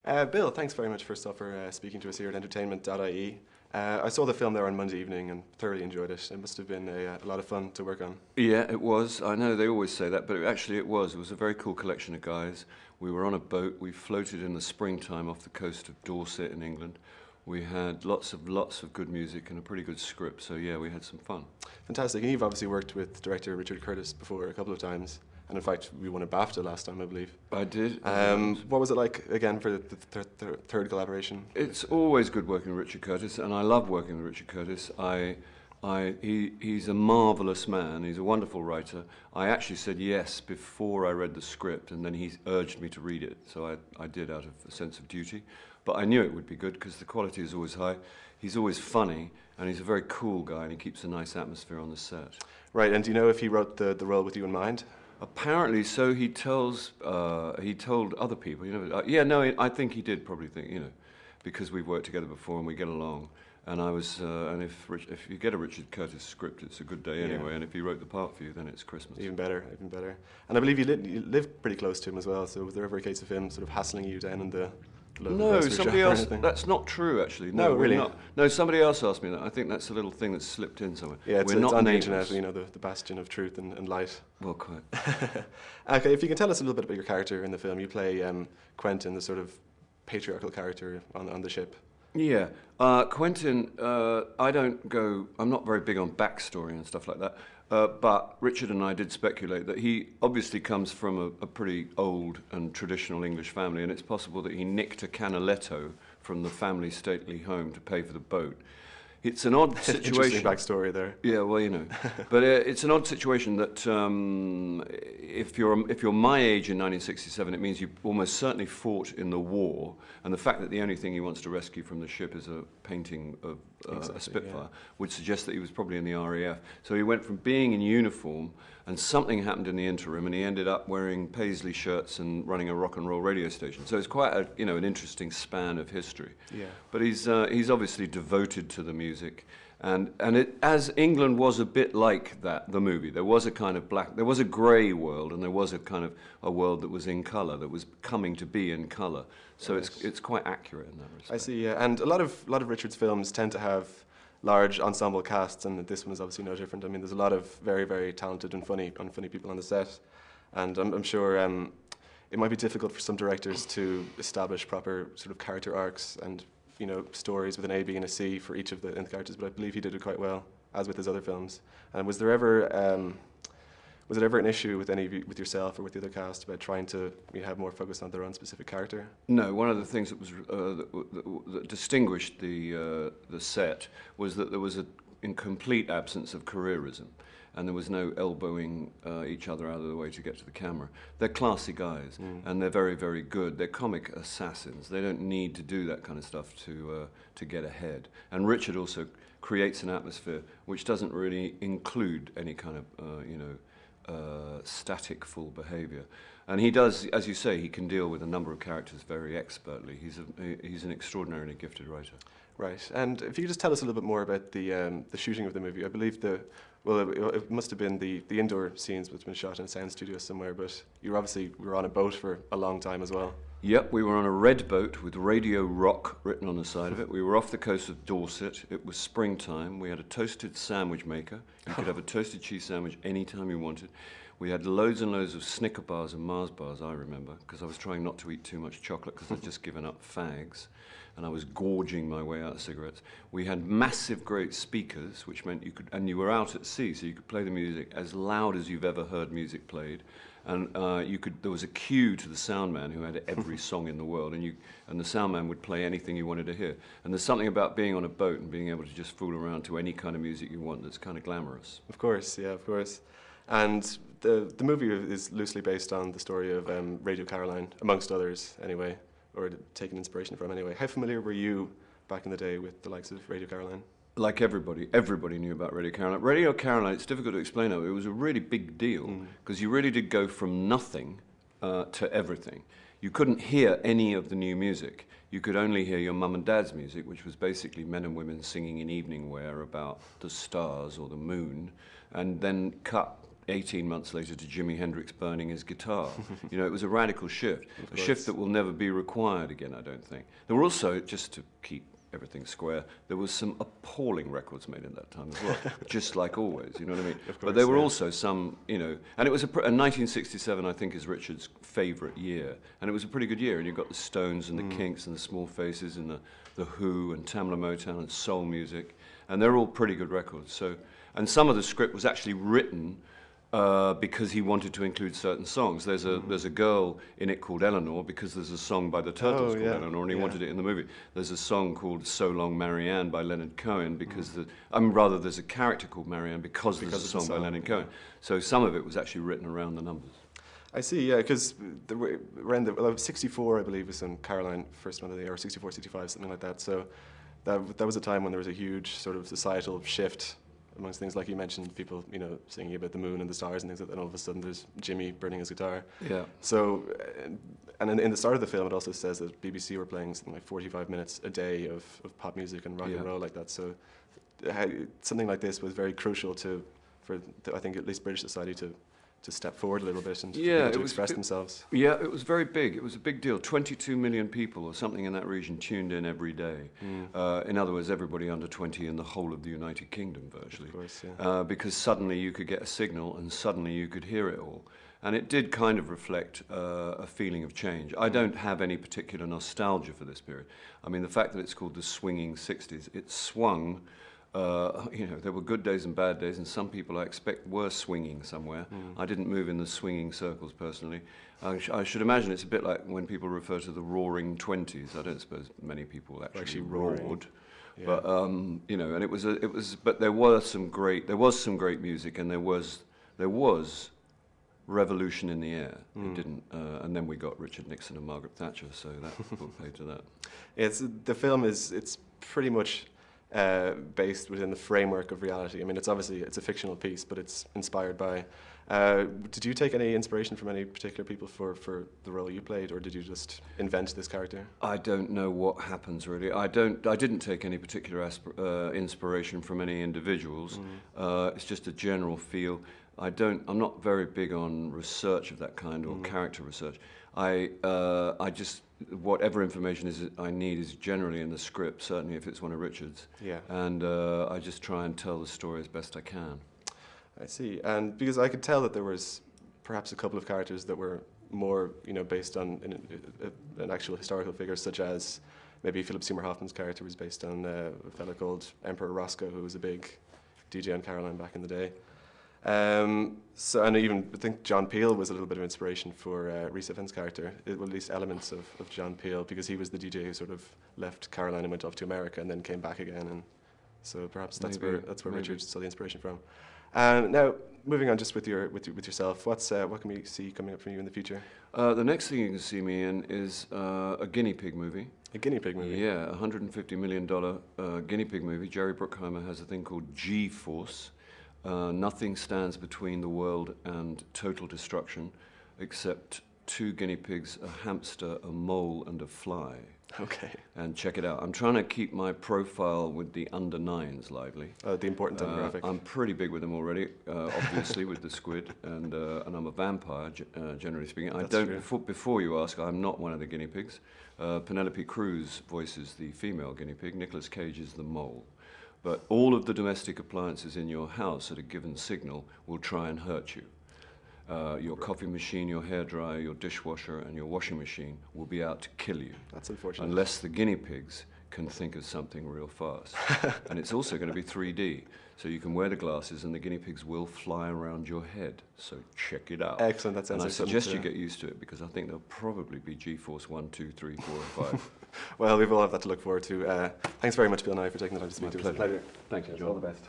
Bill, thanks very much first off for speaking to us here at entertainment.ie. I saw the film there on Monday evening and thoroughly enjoyed it. It must have been a lot of fun to work on. Yeah, it was. I know they always say that, but actually it was. It was a very cool collection of guys. We were on a boat. We floated in the springtime off the coast of Dorset in England. We had lots of good music and a pretty good script. So yeah, we had some fun. Fantastic. And you've obviously worked with director Richard Curtis before a couple of times. And in fact, we won a BAFTA last time, I believe. I did. What was it like, again, for the third collaboration? It's always good working with Richard Curtis, and I love working with Richard Curtis. He's a marvellous man. He's a wonderful writer. I actually said yes before I read the script, and then he urged me to read it, so I did out of a sense of duty. But I knew it would be good because the quality is always high. He's always funny, and he's a very cool guy, and he keeps a nice atmosphere on the set. Right, and do you know if he wrote the role with you in mind? Apparently, so he told other people, yeah, no, I think he did probably think, because we've worked together before and we get along. And and if you get a Richard Curtis script, it's a good day anyway. Yeah. And if he wrote the part for you, then it's Christmas. Even better, even better. And I believe you lived pretty close to him as well. So was there ever a case of him sort of hassling you down in the No, somebody else. That's not true, actually. No, really. Not. No, somebody else asked me that. I think that's a little thing that's slipped in somewhere. Yeah, we're not on neighbors. the internet, the bastion of truth and light. Well, quite. Okay, if you can tell us a little bit about your character in the film. You play Quentin, the sort of patriarchal character on the ship. Yeah, Quentin. I'm not very big on backstory and stuff like that. But Richard and I did speculate that he obviously comes from a pretty old and traditional English family, and it's possible that he nicked a Canaletto from the family stately home to pay for the boat. It's an odd situation. Interesting backstory there. Yeah, well, but it's an odd situation that if you're my age in 1967, it means you almost certainly fought in the war, and the fact that the only thing he wants to rescue from the ship is a painting of a Spitfire would suggest that he was probably in the RAF. So he went from being in uniform, and something happened in the interim, and he ended up wearing paisley shirts and running a rock and roll radio station. So it's quite an interesting span of history. Yeah. But he's obviously devoted to the music. And as England was a bit like that, the movie, there was a kind of there was a grey world, and there was a kind of a world that was in colour, that was coming to be in colour. So it's quite accurate in that respect. I see, yeah. And a lot of Richard's films tend to have large ensemble casts, and this one is obviously no different. I mean, there's a lot of very, very talented and funny people on the set, and I'm sure it might be difficult for some directors to establish proper sort of character arcs and stories with an A, B, and a C for each of the characters, but I believe he did it quite well, as with his other films. And was it ever an issue with yourself or with the other cast about trying to have more focus on their own specific character? No, one of the things that was that distinguished the set was that there was a complete absence of careerism, and there was no elbowing each other out of the way to get to the camera. They're classy guys, and they're very, very good. They're comic assassins. They don't need to do that kind of stuff to get ahead. And Richard also creates an atmosphere which doesn't really include any kind of static full behaviour. And he does, as you say, he can deal with a number of characters very expertly. He's an extraordinarily gifted writer. Right, and if you could just tell us a little bit more about the shooting of the movie. I believe it must have been the indoor scenes which have been shot in a sound studio somewhere, but you were on a boat for a long time as well. Yep, we were on a red boat with Radio Rock written on the side of it. We were off the coast of Dorset. It was springtime. We had a toasted sandwich maker. You could have a toasted cheese sandwich any time you wanted. We had loads and loads of Snicker bars and Mars bars, I remember, because I was trying not to eat too much chocolate because I'd just given up fags, and I was gorging my way out of cigarettes. We had massive, great speakers, which meant you were out at sea, so you could play the music as loud as you've ever heard music played. And there was a cue to the sound man who had every song in the world, and the sound man would play anything you wanted to hear. And there's something about being on a boat and being able to just fool around to any kind of music you want that's kind of glamorous. Of course, yeah, of course. And the movie is loosely based on the story of Radio Caroline, amongst others, anyway, or taken inspiration from anyway. How familiar were you back in the day with the likes of Radio Caroline? Like everybody knew about Radio Caroline. Radio Caroline, it's difficult to explain how it was a really big deal because you really did go from nothing to everything. You couldn't hear any of the new music. You could only hear your mum and dad's music, which was basically men and women singing in evening wear about the stars or the moon, and then cut 18 months later to Jimi Hendrix burning his guitar. You know, it was a radical shift, a shift that will never be required again, I don't think. There were also, just to keep everything square, there was some appalling records made in that time as well, just like always, you know what I mean? But there were also some, you know, and it was and 1967, I think, is Richard's favourite year, and it was a pretty good year, and you've got the Stones and the Kinks and the Small Faces and the Who and Tamla Motown and soul music, and they're all pretty good records. So, and some of the script was actually written because he wanted to include certain songs. There's a girl in it called Eleanor because there's a song by the Turtles called Eleanor, and he wanted it in the movie. There's a song called So Long Marianne by Leonard Cohen because rather there's a character called Marianne because there's a song by Leonard Cohen. So some of it was actually written around the numbers. I see, yeah, because around 64, I believe, was when Caroline first went to the air, or 64, 65, something like that. So that was a time when there was a huge sort of societal shift amongst things, like you mentioned, people, you know, singing about the moon and the stars and things like that, and all of a sudden there's Jimmy burning his guitar. Yeah. So, and in the start of the film, it also says that BBC were playing something like 45 minutes a day of pop music and rock and roll like that. So, something like this was very crucial for I think, at least British society to step forward a little bit and to express themselves. Yeah, it was very big. It was a big deal. 22 million people or something in that region tuned in every day. In other words, everybody under 20 in the whole of the United Kingdom, virtually. Of course, yeah. Because suddenly you could get a signal and suddenly you could hear it all. And it did kind of reflect a feeling of change. I don't have any particular nostalgia for this period. I mean, the fact that it's called the swinging 60s, it swung. You know, there were good days and bad days, and some people I expect were swinging somewhere. I didn't move in the swinging circles personally. I should imagine it's a bit like when people refer to the roaring 20s. I don't suppose many people actually roared. Yeah. But you know, and it was. But there was some great music, and there was revolution in the air. It didn't, and then we got Richard Nixon and Margaret Thatcher, so that put paid to that. The film it's pretty much based within the framework of reality. I mean, it's a fictional piece, but it's inspired by. Did you take any inspiration from any particular people for the role you played, or did you just invent this character? I don't know what happens really. I didn't take any particular inspiration from any individuals. It's just a general feel. I'm not very big on research of that kind or character research. I just whatever information I need is generally in the script, certainly if it's one of Richard's. Yeah. And I just try and tell the story as best I can. I see. And because I could tell that there was perhaps a couple of characters that were more, you know, based on an actual historical figure, such as maybe Philip Seymour Hoffman's character was based on a fellow called Emperor Roscoe, who was a big DJ on Caroline back in the day. So, and I think John Peel was a little bit of inspiration for Rhys Ifans' character, well, at least elements of John Peel, because he was the DJ who sort of left Caroline and went off to America and then came back again, and so perhaps that's where Richard saw the inspiration from. Now, moving on, just with yourself, what can we see coming up from you in the future? The next thing you can see me in is a guinea pig movie. A guinea pig movie? Yeah, a $150 million guinea pig movie. Jerry Bruckheimer has a thing called G-Force. Nothing stands between the world and total destruction except 2 guinea pigs, a hamster, a mole, and a fly. Okay. And check it out. I'm trying to keep my profile with the under 9s lively. The important demographic. I'm pretty big with them already, obviously, with the squid, and I'm a vampire, generally speaking. Before you ask, I'm not one of the guinea pigs. Penelope Cruz voices the female guinea pig. Nicolas Cage is the mole. But all of the domestic appliances in your house at a given signal will try and hurt you. Your coffee machine, your hairdryer, your dishwasher, and your washing machine will be out to kill you. That's unfortunate. Unless the guinea pigs can think of something real fast. And it's also going to be 3D. So you can wear the glasses and the guinea pigs will fly around your head. So check it out. Excellent. That sounds And I suggest you get used to it because I think there'll probably be G-Force 1, 2, 3, 4, and 5. Well, we've all have that to look forward to. Thanks very much, Bill Nye, for taking the time to speak to us. Pleasure. Thanks, John. All the best.